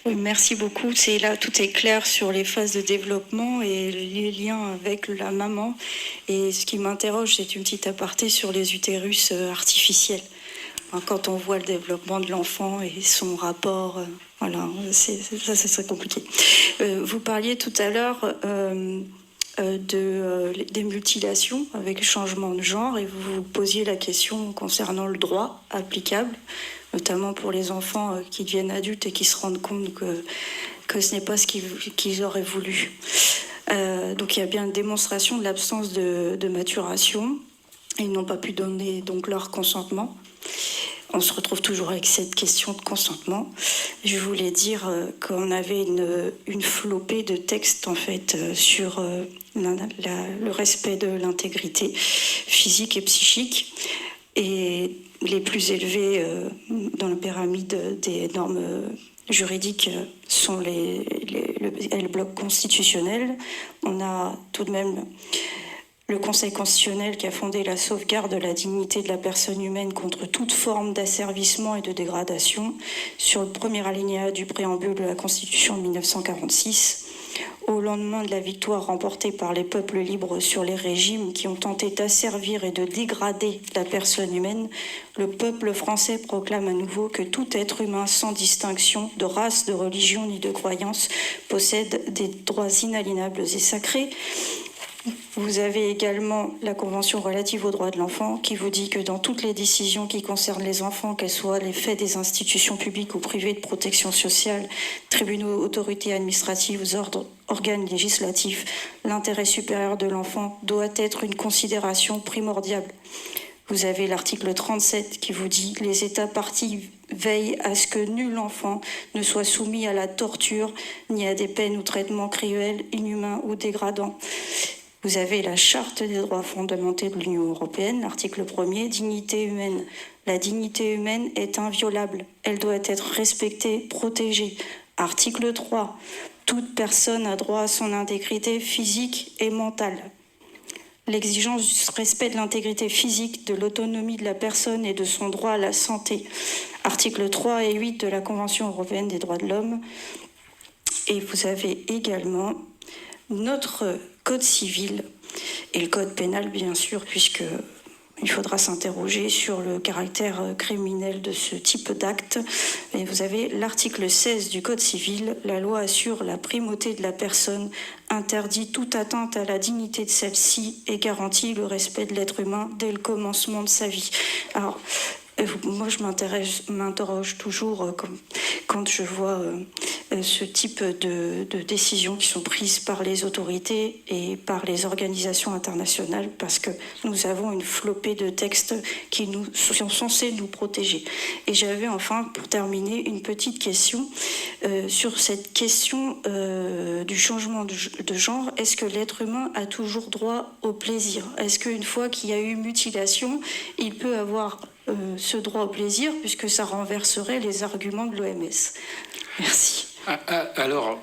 Oui, merci beaucoup. C'est là, tout est clair sur les phases de développement et les liens avec la maman. Et ce qui m'interroge, c'est une petite aparté sur les utérus artificiels. Quand on voit le développement de l'enfant et son rapport, voilà, ça c'est très compliqué. Vous parliez tout à l'heure des mutilations avec le changement de genre et vous vous posiez la question concernant le droit applicable, notamment pour les enfants qui deviennent adultes et qui se rendent compte que ce n'est pas ce qu'ils auraient voulu. Donc il y a bien une démonstration de l'absence de maturation. Ils n'ont pas pu donner donc leur consentement. On se retrouve toujours avec cette question de consentement. Je voulais dire qu'on avait une flopée de textes en fait sur le respect de l'intégrité physique et psychique. Et les plus élevés dans la pyramide des normes juridiques sont le bloc constitutionnel. On a tout de même le Conseil constitutionnel qui a fondé la sauvegarde de la dignité de la personne humaine contre toute forme d'asservissement et de dégradation sur le premier alinéa du préambule de la Constitution de 1946. Au lendemain de la victoire remportée par les peuples libres sur les régimes qui ont tenté d'asservir et de dégrader la personne humaine, le peuple français proclame à nouveau que tout être humain sans distinction de race, de religion ni de croyance possède des droits inaliénables et sacrés. Vous avez également la Convention relative aux droits de l'enfant qui vous dit que dans toutes les décisions qui concernent les enfants, qu'elles soient les faits des institutions publiques ou privées de protection sociale, tribunaux, autorités administratives, organes législatifs, l'intérêt supérieur de l'enfant doit être une considération primordiale. Vous avez l'article 37 qui vous dit « Les États partis veillent à ce que nul enfant ne soit soumis à la torture ni à des peines ou traitements cruels, inhumains ou dégradants. » Vous avez la Charte des droits fondamentaux de l'Union européenne, l'article 1er, dignité humaine. La dignité humaine est inviolable. Elle doit être respectée, protégée. Article 3. Toute personne a droit à son intégrité physique et mentale. L'exigence du respect de l'intégrité physique, de l'autonomie de la personne et de son droit à la santé. Articles 3 et 8 de la Convention européenne des droits de l'homme. Et vous avez également notre code civil et le code pénal, bien sûr, puisqu'il faudra s'interroger sur le caractère criminel de ce type d'acte. Et vous avez l'article 16 du code civil. La loi assure la primauté de la personne, interdit toute atteinte à la dignité de celle-ci et garantit le respect de l'être humain dès le commencement de sa vie. Alors, moi, je m'interroge toujours quand je vois ce type de décisions qui sont prises par les autorités et par les organisations internationales, parce que nous avons une flopée de textes qui sont censés nous protéger. Et j'avais enfin, pour terminer, une petite question sur cette question du changement de genre. Est-ce que l'être humain a toujours droit au plaisir? Est-ce qu'une fois qu'il y a eu mutilation, il peut avoir ce droit au plaisir, puisque ça renverserait les arguments de l'OMS? Merci. Alors,